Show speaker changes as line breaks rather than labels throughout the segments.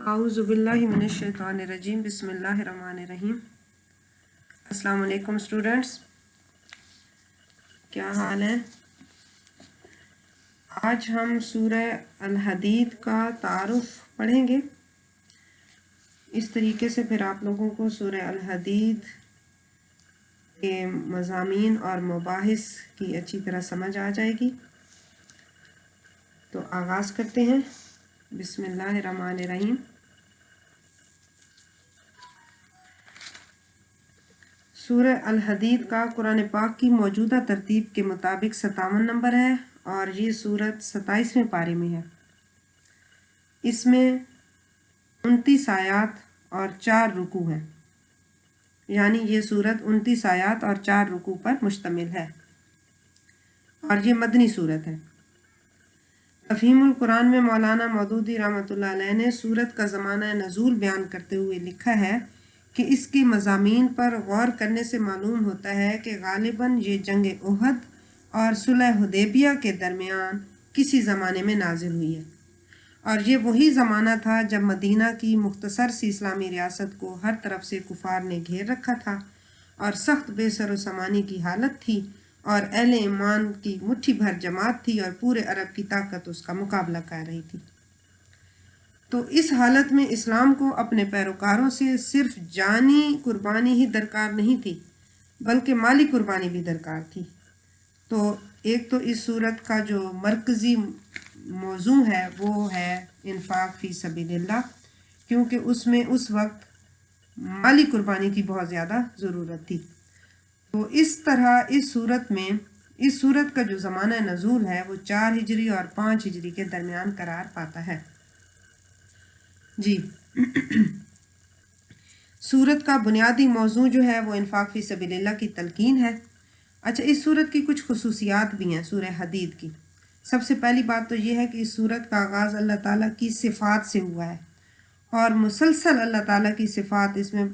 اعوذ باللہ من الشیطان الرجیم بسم اللہ الرحمن الرحیم۔ السلام علیکم اسٹوڈنٹس، کیا حال ہے؟ آج ہم سورہ الحدید کا تعارف پڑھیں گے۔ اس طریقے سے پھر آپ لوگوں کو سورہ الحدید کے مضامین اور مباحث کی اچھی طرح سمجھ آ جائے گی۔ تو آغاز کرتے ہیں۔ بسم اللہ الرحمن الرحیم۔ سورہ الحدید کا قرآن پاک کی موجودہ ترتیب کے مطابق 57 نمبر ہے اور یہ سورت 27ویں پارے میں ہے۔ اس میں 29 آیات اور 4 رکوع ہیں، یعنی یہ سورت 29 آیات اور 4 رکوع پر مشتمل ہے اور یہ مدنی سورت ہے۔ تفہیم القرآن میں مولانا مودودی رحمۃ اللہ علیہ نے سورت کا زمانہ نزول بیان کرتے ہوئے لکھا ہے کہ اس کے مضامین پر غور کرنے سے معلوم ہوتا ہے کہ غالباً یہ جنگ احد اور صلح حدیبیہ کے درمیان کسی زمانے میں نازل ہوئی ہے، اور یہ وہی زمانہ تھا جب مدینہ کی مختصر سی اسلامی ریاست کو ہر طرف سے کفار نے گھیر رکھا تھا اور سخت بے سر و سامانی کی حالت تھی، اور اہل ایمان کی مٹھی بھر جماعت تھی اور پورے عرب کی طاقت اس کا مقابلہ کر رہی تھی۔ تو اس حالت میں اسلام کو اپنے پیروکاروں سے صرف جانی قربانی ہی درکار نہیں تھی بلکہ مالی قربانی بھی درکار تھی۔ تو ایک تو اس صورت کا جو مرکزی موضوع ہے وہ ہے انفاق فی سبیل اللہ، کیونکہ اس میں اس وقت مالی قربانی کی بہت زیادہ ضرورت تھی۔ تو اس طرح اس صورت کا جو زمانہ نزول ہے وہ 4 ہجری اور 5 ہجری کے درمیان قرار پاتا ہے۔ جی سورت کا بنیادی موضوع جو ہے وہ انفاق فی سبیل اللہ کی تلقین ہے۔ اچھا، اس سورت کی کچھ خصوصیات بھی ہیں سورہ حدید کی۔ سب سے پہلی بات تو یہ ہے کہ اس سورت کا آغاز اللہ تعالیٰ کی صفات سے ہوا ہے، اور مسلسل اللہ تعالیٰ کی صفات اس میں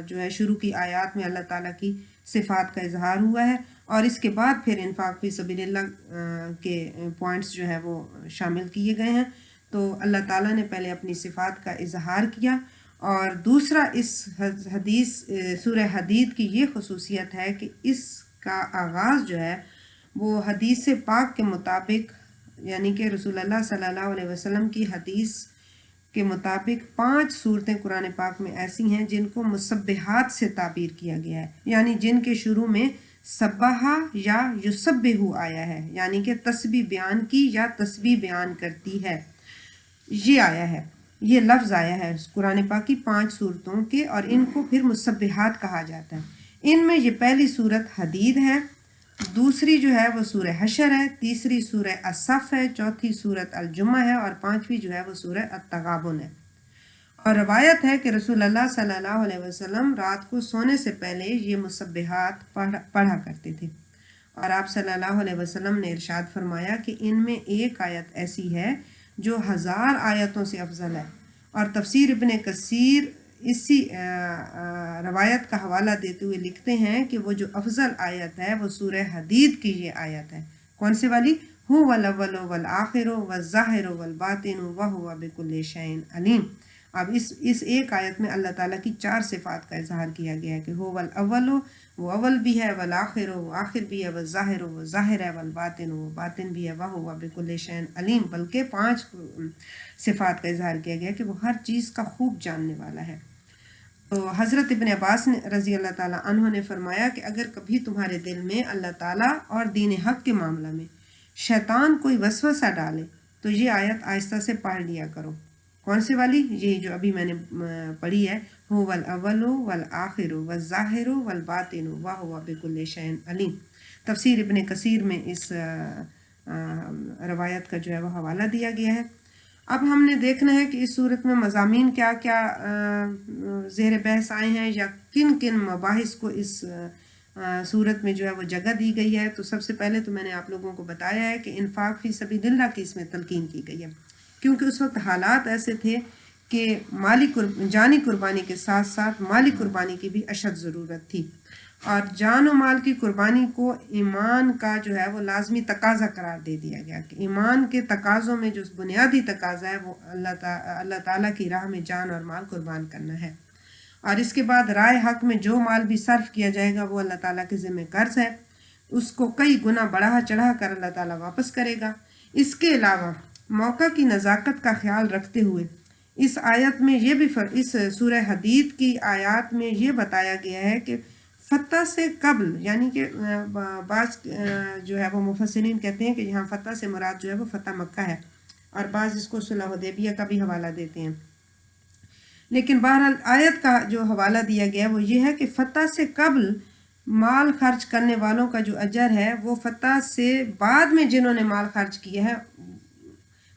جو ہے شروع کی آیات میں اللہ تعالیٰ کی صفات کا اظہار ہوا ہے، اور اس کے بعد پھر انفاق فی سبیل اللہ کے پوائنٹس جو ہے وہ شامل کیے گئے ہیں۔ تو اللہ تعالیٰ نے پہلے اپنی صفات کا اظہار کیا، اور دوسرا اس سورہ حدید کی یہ خصوصیت ہے کہ اس کا آغاز جو ہے وہ حدیث پاک کے مطابق، یعنی کہ رسول اللہ صلی اللہ علیہ وسلم کی حدیث کے مطابق 5 صورتیں قرآن پاک میں ایسی ہیں جن کو مسبحات سے تعبیر کیا گیا ہے، یعنی جن کے شروع میں سبحہ یا یسبح آیا ہے، یعنی کہ تسبیح بیان کی یا تسبیح بیان کرتی ہے، یہ آیا ہے، یہ لفظ آیا ہے قرآن پاک کی 5 صورتوں کے، اور ان کو پھر مسبحات کہا جاتا ہے۔ ان میں یہ پہلی صورت حدید ہے، دوسری جو ہے وہ سورہ حشر ہے، تیسری سورہ الصف ہے، چوتھی سورت الجمعہ ہے، اور 5ویں جو ہے وہ سورہ التغابن ہے۔ اور روایت ہے کہ رسول اللہ صلی اللہ علیہ وسلم رات کو سونے سے پہلے یہ مسبحات پڑھا کرتے تھے، اور آپ صلی اللہ علیہ وسلم نے ارشاد فرمایا کہ ان میں ایک آیت ایسی ہے جو 1000 آیتوں سے افضل ہے، اور تفسیر ابن کثیر اسی روایت کا حوالہ دیتے ہوئے لکھتے ہیں کہ وہ جو افضل آیت ہے وہ سورہ حدید کی یہ آیت ہے۔ کون سے والی؟ هو الاول والآخر والظاہر والباطن وهو بكل شيء علیم۔ اب اس ایک آیت میں اللہ تعالیٰ کی 4 صفات کا اظہار کیا گیا ہے کہ هو الاول، وہ اول بھی ہے، والآخر وہ آخر بھی ہے، والظاہر وہ ظاہر ہے، والباطن وہ باطن بھی ہے، وهو بكل شيء علیم، بلکہ 5 صفات کا اظہار کیا گیا کہ وہ ہر چیز کا خوب جاننے والا ہے۔ تو حضرت ابن عباس رضی اللہ تعالیٰ عنہ نے فرمایا کہ اگر کبھی تمہارے دل میں اللہ تعالیٰ اور دین حق کے معاملہ میں شیطان کوئی وسوسہ ڈالے تو یہ آیت آہستہ سے پڑھ لیا کرو۔ کون سے والی؟ یہ جو ابھی میں نے پڑھی ہے، هو الاول والآخر والظاہر والباطن وهو بكل شيء علیم۔ تفسیر ابن کثیر میں اس روایت کا جو ہے وہ حوالہ دیا گیا ہے۔ اب ہم نے دیکھنا ہے کہ اس صورت میں مضامین کیا کیا زیر بحث آئے ہیں، یا کن کن مباحث کو اس صورت میں جو ہے وہ جگہ دی گئی ہے۔ تو سب سے پہلے تو میں نے آپ لوگوں کو بتایا ہے کہ انفاق فی سبیل اللہ کی اس میں تلقین کی گئی ہے، کیونکہ اس وقت حالات ایسے تھے کہ جانی قربانی کے ساتھ ساتھ مالی قربانی کی بھی اشد ضرورت تھی، اور جان و مال کی قربانی کو ایمان کا جو ہے وہ لازمی تقاضا قرار دے دیا گیا کہ ایمان کے تقاضوں میں جو بنیادی تقاضا ہے وہ اللہ تعالیٰ کی راہ میں جان اور مال قربان کرنا ہے۔ اور اس کے بعد رائے حق میں جو مال بھی صرف کیا جائے گا وہ اللہ تعالیٰ کے ذمہ قرض ہے، اس کو کئی گنا بڑھا چڑھا کر اللہ تعالیٰ واپس کرے گا۔ اس کے علاوہ موقع کی نزاکت کا خیال رکھتے ہوئے اس آیت میں یہ بھی اس سورہ حدید کی آیات میں یہ بتایا گیا ہے کہ فتح سے قبل، یعنی کہ بعض جو ہے وہ مفسرین کہتے ہیں کہ یہاں فتح سے مراد جو ہے وہ فتح مکہ ہے، اور بعض اس کو صلح حدیبیہ کا بھی حوالہ دیتے ہیں، لیکن بہرحال آیت کا جو حوالہ دیا گیا وہ یہ ہے کہ فتح سے قبل مال خرچ کرنے والوں کا جو اجر ہے وہ فتح سے بعد میں جنہوں نے مال خرچ کیا ہے،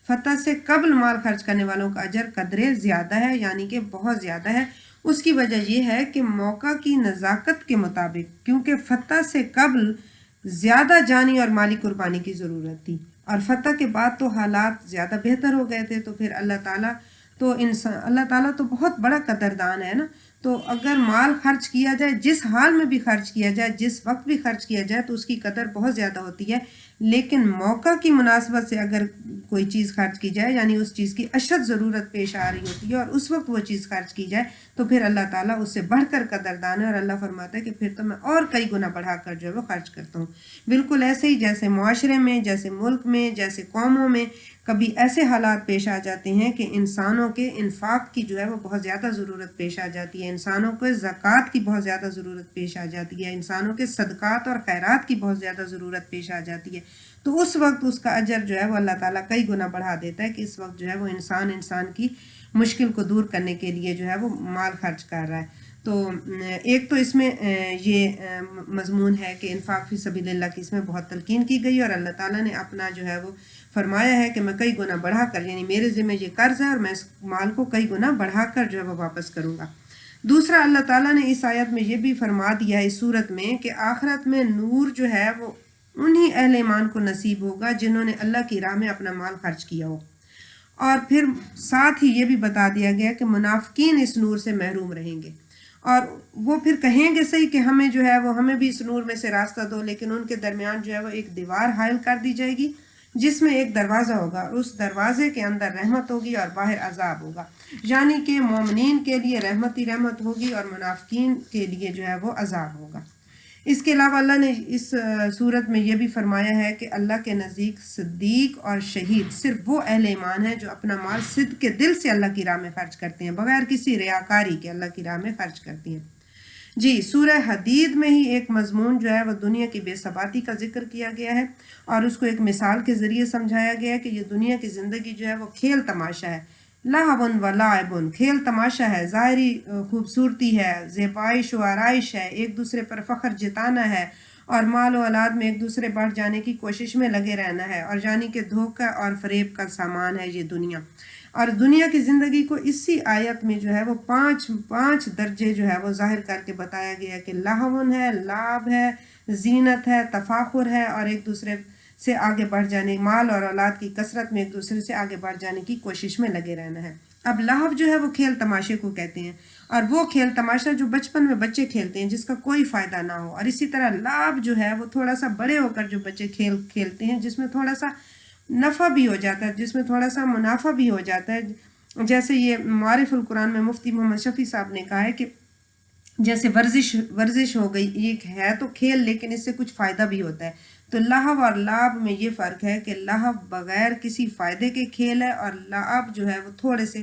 فتح سے قبل مال خرچ کرنے والوں کا اجر قدرے زیادہ ہے، یعنی کہ بہت زیادہ ہے۔ اس کی وجہ یہ ہے کہ موقع کی نزاکت کے مطابق، کیونکہ فتح سے قبل زیادہ جانی اور مالی قربانی کی ضرورت تھی، اور فتح کے بعد تو حالات زیادہ بہتر ہو گئے تھے، تو پھر اللہ تعالیٰ تو بہت بڑا قدردان ہے نا، تو اگر مال خرچ کیا جائے، جس حال میں بھی خرچ کیا جائے، جس وقت بھی خرچ کیا جائے، تو اس کی قدر بہت زیادہ ہوتی ہے۔ لیکن موقع کی مناسبت سے اگر کوئی چیز خرچ کی جائے، یعنی اس چیز کی اشد ضرورت پیش آ رہی ہوتی ہے اور اس وقت وہ چیز خرچ کی جائے، تو پھر اللہ تعالیٰ اس سے بڑھ کر قدردان ہے، اور اللہ فرماتا ہے کہ پھر تو میں اور کئی گنا بڑھا کر جو ہے وہ خرچ کرتا ہوں۔ بالکل ایسے ہی جیسے معاشرے میں، جیسے ملک میں، جیسے قوموں میں کبھی ایسے حالات پیش آ جاتے ہیں کہ انسانوں کے انفاق کی جو ہے وہ بہت زیادہ ضرورت پیش آ جاتی ہے، انسانوں کو زکوٰۃ کی بہت زیادہ ضرورت پیش آ جاتی ہے، انسانوں کے صدقات اور خیرات کی بہت زیادہ ضرورت پیش آ جاتی ہے، تو اس وقت اس کا اجر جو ہے وہ اللہ تعالیٰ کئی گنا بڑھا دیتا ہے کہ اس وقت جو ہے وہ انسان کی مشکل کو دور کرنے کے لیے جو ہے وہ مال خرچ کر رہا ہے۔ تو ایک تو اس میں یہ مضمون ہے کہ انفاق فی سبیل اللہ کی اس میں بہت تلقین کی گئی، اور اللہ تعالیٰ نے اپنا جو ہے وہ فرمایا ہے کہ میں کئی گنا بڑھا کر، یعنی میرے ذمہ یہ قرض ہے اور میں اس مال کو کئی گنا بڑھا کر جو ہے وہ واپس کروں گا۔ دوسرا، اللہ تعالیٰ نے اس آیت میں یہ بھی فرما دیا ہے اس صورت میں کہ آخرت میں نور جو ہے وہ انہی اہل ایمان کو نصیب ہوگا جنہوں نے اللہ کی راہ میں اپنا مال خرچ کیا ہو، اور پھر ساتھ ہی یہ بھی بتا دیا گیا کہ منافقین اس نور سے محروم رہیں گے، اور وہ پھر کہیں گے صحیح کہ ہمیں جو ہے وہ ہمیں بھی اس نور میں سے راستہ دو، لیکن ان کے درمیان جو ہے وہ ایک دیوار حائل کر دی جائے گی جس میں ایک دروازہ ہوگا، اور اس دروازے کے اندر رحمت ہوگی اور باہر عذاب ہوگا، یعنی کہ مومنین کے لیے رحمت ہی رحمت ہوگی اور منافقین کے لیے جو ہے وہ عذاب ہوگا۔ اس کے علاوہ اللہ نے اس صورت میں یہ بھی فرمایا ہے کہ اللہ کے نزدیک صدیق اور شہید صرف وہ اہل ایمان ہیں جو اپنا مال صدق کے دل سے اللہ کی راہ میں خرچ کرتے ہیں، بغیر کسی ریاکاری کے اللہ کی راہ میں خرچ کرتے ہیں۔ جی، سورہ حدید میں ہی ایک مضمون جو ہے وہ دنیا کی بے ثباتی کا ذکر کیا گیا ہے، اور اس کو ایک مثال کے ذریعے سمجھایا گیا ہے کہ یہ دنیا کی زندگی جو ہے وہ کھیل تماشا ہے، لہون و لعبن، کھیل تماشا ہے، ظاہری خوبصورتی ہے، زیبائش و آرائش ہے، ایک دوسرے پر فخر جتانا ہے، اور مال و اولاد میں ایک دوسرے بڑھ جانے کی کوشش میں لگے رہنا ہے، اور یعنی کہ دھوکہ اور فریب کا سامان ہے یہ دنیا۔ اور دنیا کی زندگی کو اسی آیت میں جو ہے وہ پانچ درجے جو ہے وہ ظاہر کر کے بتایا گیا کہ لہون ہے، لعب ہے، زینت ہے، تفاخر ہے، اور ایک دوسرے سے آگے بڑھ جانے، مال اور اولاد کی کثرت میں ایک دوسرے سے آگے بڑھ جانے کی کوشش میں لگے رہنا ہے۔ اب لہو جو ہے وہ کھیل تماشے کو کہتے ہیں، اور وہ کھیل تماشا جو بچپن میں بچے کھیلتے ہیں جس کا کوئی فائدہ نہ ہو، اور اسی طرح لعب جو ہے وہ تھوڑا سا بڑے ہو کر جو بچے کھیلتے ہیں جس میں تھوڑا سا نفع بھی ہو جاتا ہے، جس میں تھوڑا سا منافع بھی ہو جاتا ہے، جیسے یہ معارف القرآن میں مفتی محمد شفیع صاحب نے کہا ہے کہ جیسے ورزش ہو گئی، یہ ہے تو کھیل لیکن اس سے کچھ فائدہ بھی ہوتا ہے، تو لہو اور لعب میں یہ فرق ہے کہ لہو بغیر کسی فائدے کے کھیل ہے، اور لعب جو ہے وہ تھوڑے سے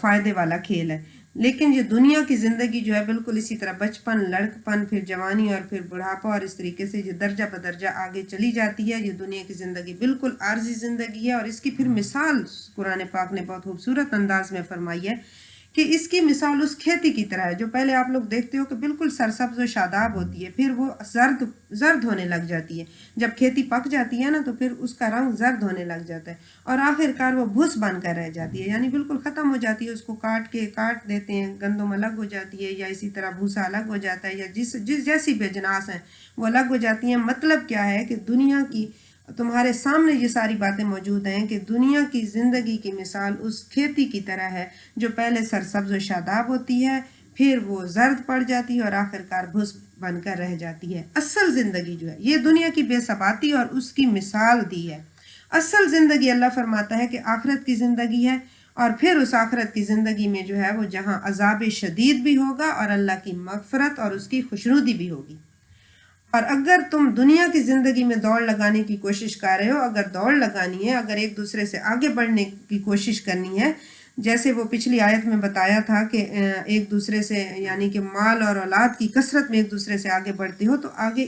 فائدے والا کھیل ہے۔ لیکن یہ دنیا کی زندگی جو ہے بالکل اسی طرح بچپن، لڑکپن، پھر جوانی اور پھر بڑھاپا، اور اس طریقے سے یہ درجہ بدرجہ آگے چلی جاتی ہے۔ یہ دنیا کی زندگی بالکل عارضی زندگی ہے، اور اس کی پھر مثال قرآن پاک نے بہت خوبصورت انداز میں فرمائی ہے کہ اس کی مثال اس کھیتی کی طرح ہے جو پہلے آپ لوگ دیکھتے ہو کہ بالکل سرسبز و شاداب ہوتی ہے، پھر وہ زرد ہونے لگ جاتی ہے، جب کھیتی پک جاتی ہے نا تو پھر اس کا رنگ زرد ہونے لگ جاتا ہے، اور آخر کار وہ بھس بن کر رہ جاتی ہے، یعنی بالکل ختم ہو جاتی ہے، اس کو کاٹ دیتے ہیں، گندم الگ ہو جاتی ہے، یا اسی طرح بھوسا الگ ہو جاتا ہے، یا جیسی بھی اجناس ہیں وہ الگ ہو جاتی ہیں۔ مطلب کیا ہے کہ دنیا کی تمہارے سامنے یہ ساری باتیں موجود ہیں کہ دنیا کی زندگی کی مثال اس کھیتی کی طرح ہے جو پہلے سرسبز و شاداب ہوتی ہے، پھر وہ زرد پڑ جاتی ہے اور آخر کار بھس بن کر رہ جاتی ہے۔ اصل زندگی جو ہے یہ دنیا کی بے ثباتی اور اس کی مثال دی ہے۔ اصل زندگی اللہ فرماتا ہے کہ آخرت کی زندگی ہے، اور پھر اس آخرت کی زندگی میں جو ہے وہ جہاں عذاب شدید بھی ہوگا اور اللہ کی مغفرت اور اس کی خوشنودی بھی ہوگی۔ اور اگر تم دنیا کی زندگی میں دوڑ لگانے کی کوشش کر رہے ہو، اگر دوڑ لگانی ہے، اگر ایک دوسرے سے آگے بڑھنے کی کوشش کرنی ہے، جیسے وہ پچھلی آیت میں بتایا تھا کہ ایک دوسرے سے یعنی کہ مال اور اولاد کی کثرت میں ایک دوسرے سے آگے بڑھتے ہو، تو آگے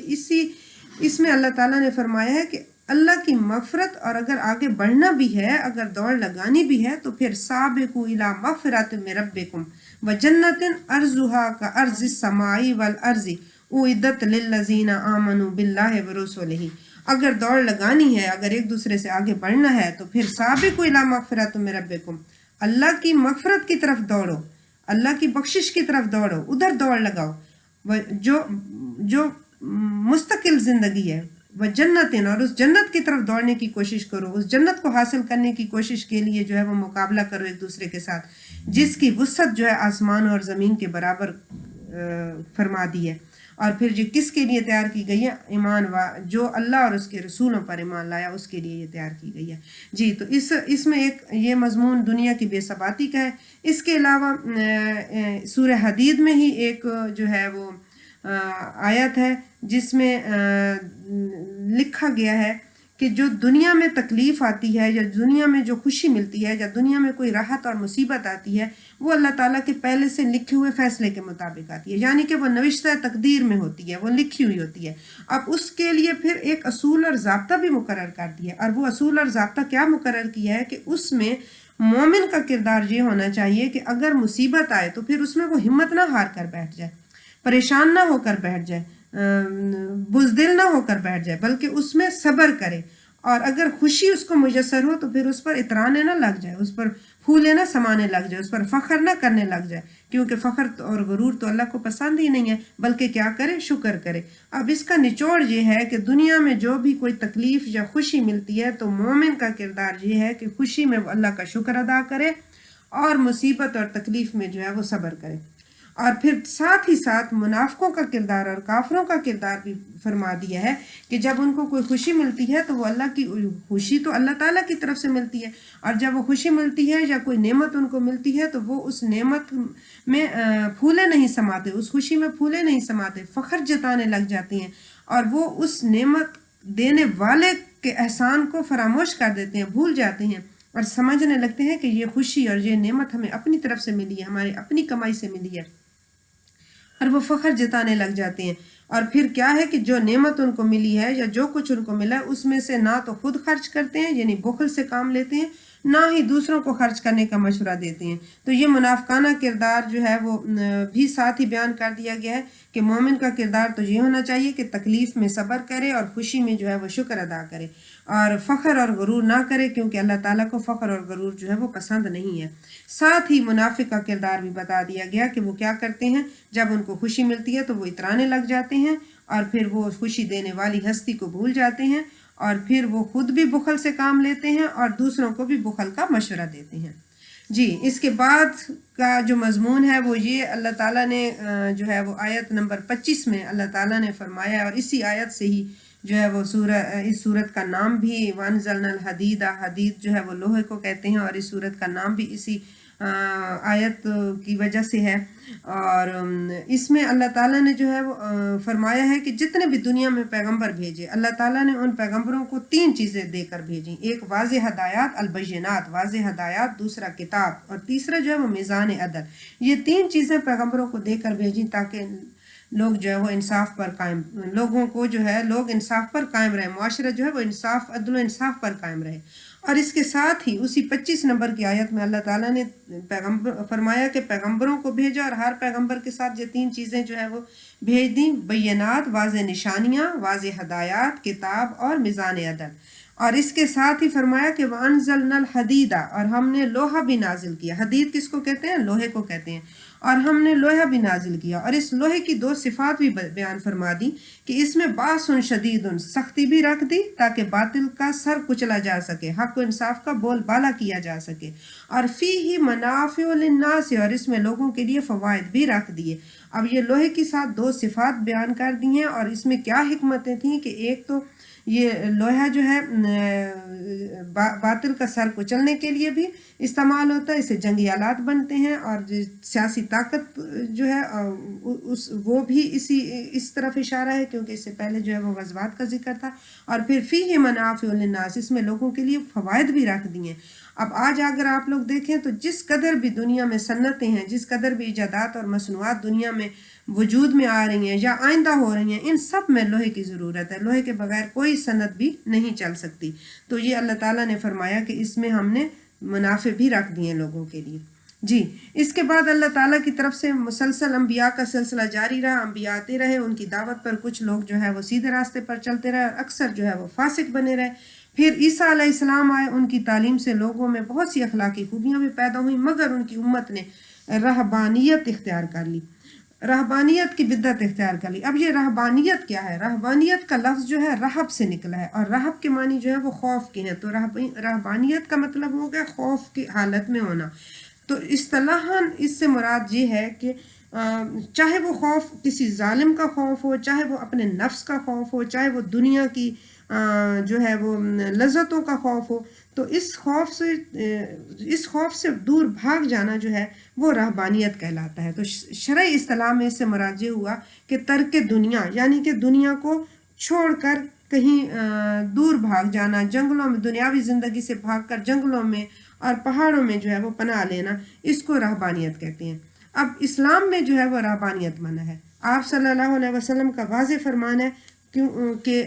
اس میں اللہ تعالیٰ نے فرمایا ہے کہ اللہ کی مغفرت، اور اگر آگے بڑھنا بھی ہے، اگر دوڑ لگانی بھی ہے، تو پھر سابقوا الی مغفرۃ من ربکم وجنۃ ارضھا کارض السماء والارض اعدت للذین آمنوا باللہ ورسلہ۔ اگر دوڑ لگانی ہے، اگر ایک دوسرے سے آگے بڑھنا ہے، تو پھر سابقوا الی مغفرۃ من ربکم، اللہ کی مغفرت کی طرف دوڑو، اللہ کی بخشش کی طرف دوڑو، ادھر دوڑ لگاؤ۔ جو مستقل زندگی ہے، وہ جنت، اور اس جنت کی طرف دوڑنے کی کوشش کرو، اس جنت کو حاصل کرنے کی کوشش کے لیے جو ہے وہ مقابلہ کرو ایک دوسرے کے ساتھ، جس کی وسعت جو ہے آسمان اور زمین کے برابر فرما دی ہے۔ اور پھر جو کس کے لیے تیار کی گئی ہے؟ جو اللہ اور اس کے رسولوں پر ایمان لایا، اس کے لیے یہ تیار کی گئی ہے۔ جی، تو اس میں ایک یہ مضمون دنیا کی بے ثباتی کا ہے۔ اس کے علاوہ سورہ حدید میں ہی ایک جو ہے وہ آیت ہے جس میں لکھا گیا ہے کہ جو دنیا میں تکلیف آتی ہے، یا دنیا میں جو خوشی ملتی ہے، یا دنیا میں کوئی راحت اور مصیبت آتی ہے، وہ اللہ تعالیٰ کے پہلے سے لکھے ہوئے فیصلے کے مطابق آتی ہے، یعنی کہ وہ نوشتہ تقدیر میں ہوتی ہے، وہ لکھی ہوئی ہوتی ہے۔ اب اس کے لیے پھر ایک اصول اور ضابطہ بھی مقرر کر دیا ہے، اور وہ اصول اور ضابطہ کیا مقرر کیا ہے کہ اس میں مومن کا کردار یہ ہونا چاہیے کہ اگر مصیبت آئے تو پھر اس میں وہ ہمت نہ ہار کر بیٹھ جائے، پریشان نہ ہو کر بیٹھ جائے، بزدل نہ ہو کر بیٹھ جائے، بلکہ اس میں صبر کرے، اور اگر خوشی اس کو میسر ہو تو پھر اس پر اترانے نہ لگ جائے، اس پر پھولے نہ سمانے لگ جائے، اس پر فخر نہ کرنے لگ جائے، کیونکہ فخر اور غرور تو اللہ کو پسند ہی نہیں ہے، بلکہ کیا کرے؟ شکر کرے۔ اب اس کا نچوڑ یہ ہے کہ دنیا میں جو بھی کوئی تکلیف یا خوشی ملتی ہے تو مومن کا کردار یہ ہے کہ خوشی میں وہ اللہ کا شکر ادا کرے، اور مصیبت اور تکلیف میں جو ہے وہ صبر کرے۔ اور پھر ساتھ ہی ساتھ منافقوں کا کردار اور کافروں کا کردار بھی فرما دیا ہے کہ جب ان کو کوئی خوشی ملتی ہے تو وہ اللہ کی خوشی تو اللہ تعالیٰ کی طرف سے ملتی ہے، اور جب وہ خوشی ملتی ہے یا کوئی نعمت ان کو ملتی ہے تو وہ اس نعمت میں پھولے نہیں سماتے، اس خوشی میں پھولے نہیں سماتے، فخر جتانے لگ جاتے ہیں، اور وہ اس نعمت دینے والے کے احسان کو فراموش کر دیتے ہیں، بھول جاتے ہیں، اور سمجھنے لگتے ہیں کہ یہ خوشی اور یہ نعمت ہمیں اپنی طرف سے ملی ہے، ہماری اپنی کمائی سے ملی ہے، اور وہ فخر جتانے لگ جاتے ہیں۔ اور پھر کیا ہے کہ جو نعمت ان کو ملی ہے یا جو کچھ ان کو ملا ہے، اس میں سے نہ تو خود خرچ کرتے ہیں، یعنی بخل سے کام لیتے ہیں، نہ ہی دوسروں کو خرچ کرنے کا مشورہ دیتے ہیں۔ تو یہ منافقانہ کردار جو ہے وہ بھی ساتھ ہی بیان کر دیا گیا ہے کہ مومن کا کردار تو یہ ہونا چاہیے کہ تکلیف میں صبر کرے اور خوشی میں جو ہے وہ شکر ادا کرے، اور فخر اور غرور نہ کرے، کیونکہ اللہ تعالیٰ کو فخر اور غرور جو ہے وہ پسند نہیں ہے۔ ساتھ ہی منافق کا کردار بھی بتا دیا گیا کہ وہ کیا کرتے ہیں، جب ان کو خوشی ملتی ہے تو وہ اترانے لگ جاتے ہیں، اور پھر وہ خوشی دینے والی ہستی کو بھول جاتے ہیں، اور پھر وہ خود بھی بخل سے کام لیتے ہیں اور دوسروں کو بھی بخل کا مشورہ دیتے ہیں۔ جی، اس کے بعد کا جو مضمون ہے وہ یہ اللہ تعالیٰ نے جو ہے وہ آیت نمبر 25 میں اللہ تعالیٰ نے فرمایا، اور اسی آیت سے ہی جو ہے وہ اس صورت کا نام بھی وَأَنزَلْنَا الْحَدِيدَ، حدید جو ہے وہ لوہے کو کہتے ہیں، اور اس صورت کا نام بھی اسی آیت کی وجہ سے ہے۔ اور اس میں اللہ تعالیٰ نے جو ہے وہ فرمایا ہے کہ جتنے بھی دنیا میں پیغمبر بھیجے، اللہ تعالیٰ نے ان پیغمبروں کو 3 چیزیں دے کر بھیجیں، ایک واضح ہدایات، البینات، واضح ہدایات، دوسرا کتاب، اور تیسرا جو ہے وہ میزان عدل۔ یہ 3 چیزیں پیغمبروں کو دے کر بھیجیں تاکہ لوگ جو ہے وہ انصاف پر قائم، لوگوں کو جو ہے لوگ انصاف پر قائم رہے، معاشرہ جو ہے وہ انصاف، عدل و انصاف پر قائم رہے۔ اور اس کے ساتھ ہی اسی 25 نمبر کی آیت میں اللہ تعالیٰ نے فرمایا کہ پیغمبروں کو بھیجا، اور ہر پیغمبر کے ساتھ یہ 3 چیزیں جو ہے وہ بھیج دیں، بینات، واضح نشانیاں، واضح ہدایات، کتاب اور میزان عدل۔ اور اس کے ساتھ ہی فرمایا کہ وَأَنزَلْنَا الْحَدِيدَ، اور ہم نے لوہا بھی نازل کیا۔ حدید کس کو کہتے ہیں؟ لوہے کو کہتے ہیں۔ اور ہم نے لوہا بھی نازل کیا، اور اس لوہے کی دو صفات بھی بیان فرما دی کہ اس میں باس شدید، سختی بھی رکھ دی تاکہ باطل کا سر کچلا جا سکے، حق و انصاف کا بول بالا کیا جا سکے، اور فیہ منافع للناس، اور اس میں لوگوں کے لیے فوائد بھی رکھ دیے۔ اب یہ لوہے کے ساتھ دو صفات بیان کر دی ہیں، اور اس میں کیا حکمتیں تھیں کہ ایک تو یہ لوہا جو ہے باطل کا سر کچلنے کے لیے بھی استعمال ہوتا ہے، اس سے جنگی آلات بنتے ہیں، اور سیاسی طاقت جو ہے وہ بھی اس طرف اشارہ ہے، کیونکہ اس سے پہلے جو ہے وہ غزوات کا ذکر تھا۔ اور پھر فیہ منافع للناس، اس میں لوگوں کے لیے فوائد بھی رکھ دیے۔ اب آج اگر آپ لوگ دیکھیں تو جس قدر بھی دنیا میں صنعتیں ہیں، جس قدر بھی ایجادات اور مصنوعات دنیا میں وجود میں آ رہی ہیں یا آئندہ ہو رہی ہیں، ان سب میں لوہے کی ضرورت ہے۔ لوہے کے بغیر کوئی صنعت بھی نہیں چل سکتی۔ تو یہ اللہ تعالیٰ نے فرمایا کہ اس میں ہم نے منافع بھی رکھ دیے لوگوں کے لیے۔ جی، اس کے بعد اللہ تعالیٰ کی طرف سے مسلسل انبیاء کا سلسلہ جاری رہا، انبیاء آتے رہے، ان کی دعوت پر کچھ لوگ جو ہے وہ سیدھے راستے پر چلتے رہے، اور اکثر جو ہے وہ فاسق بنے رہے۔ پھر عیسیٰ علیہ السلام آئے، ان کی تعلیم سے لوگوں میں بہت سی اخلاقی خوبیاں بھی پیدا ہوئیں، مگر ان کی امت نے رہبانیت اختیار کر لی، رہبانیت کی بدعت اختیار کر لی۔ اب یہ رہبانیت کیا ہے؟ رہبانیت کا لفظ جو ہے رہب سے نکلا ہے، اور رہب کے معنی جو ہے وہ خوف کے ہیں، تو رہبانیت کا مطلب ہو گیا خوف کی حالت میں ہونا۔ تو اصطلاحاً اس سے مراد یہ ہے کہ چاہے وہ خوف کسی ظالم کا خوف ہو، چاہے وہ اپنے نفس کا خوف ہو، چاہے وہ دنیا کی جو ہے وہ لذتوں کا خوف ہو، تو اس خوف سے دور بھاگ جانا جو ہے وہ رہبانیت کہلاتا ہے۔ تو شرعی اصطلاح میں اس سے مراد یہ ہوا کہ ترک دنیا، یعنی کہ دنیا کو چھوڑ کر کہیں دور بھاگ جانا، جنگلوں میں، دنیاوی زندگی سے بھاگ کر جنگلوں میں اور پہاڑوں میں جو ہے وہ پناہ لینا، اس کو رہبانیت کہتے ہیں۔ اب اسلام میں جو ہے وہ رہبانیت منع ہے۔ آپ صلی اللہ علیہ وسلم کا واضح فرمان ہے کہ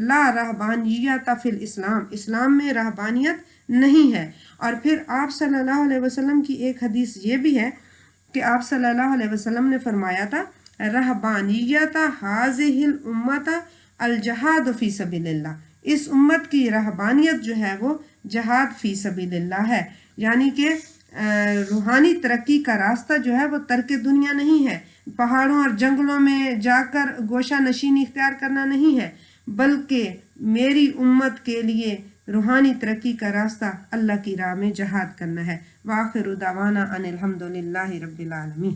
لا رہبانیت فی الاسلام، اسلام میں رہبانیت نہیں ہے۔ اور پھر آپ صلی اللہ علیہ وسلم کی ایک حدیث یہ بھی ہے کہ آپ صلی اللہ علیہ وسلم نے فرمایا تھا رہبانیت ہذہ الامت الجہاد فی سبیل اللہ، اس امت کی رہبانیت جو ہے وہ جہاد فی سبیل اللہ ہے، یعنی کہ روحانی ترقی کا راستہ جو ہے وہ ترک دنیا نہیں ہے، پہاڑوں اور جنگلوں میں جا کر گوشہ نشینی اختیار کرنا نہیں ہے، بلکہ میری امت کے لیے روحانی ترقی کا راستہ اللہ کی راہ میں جہاد کرنا ہے۔ وآخر دعوانا ان الحمد للہ رب العالمین۔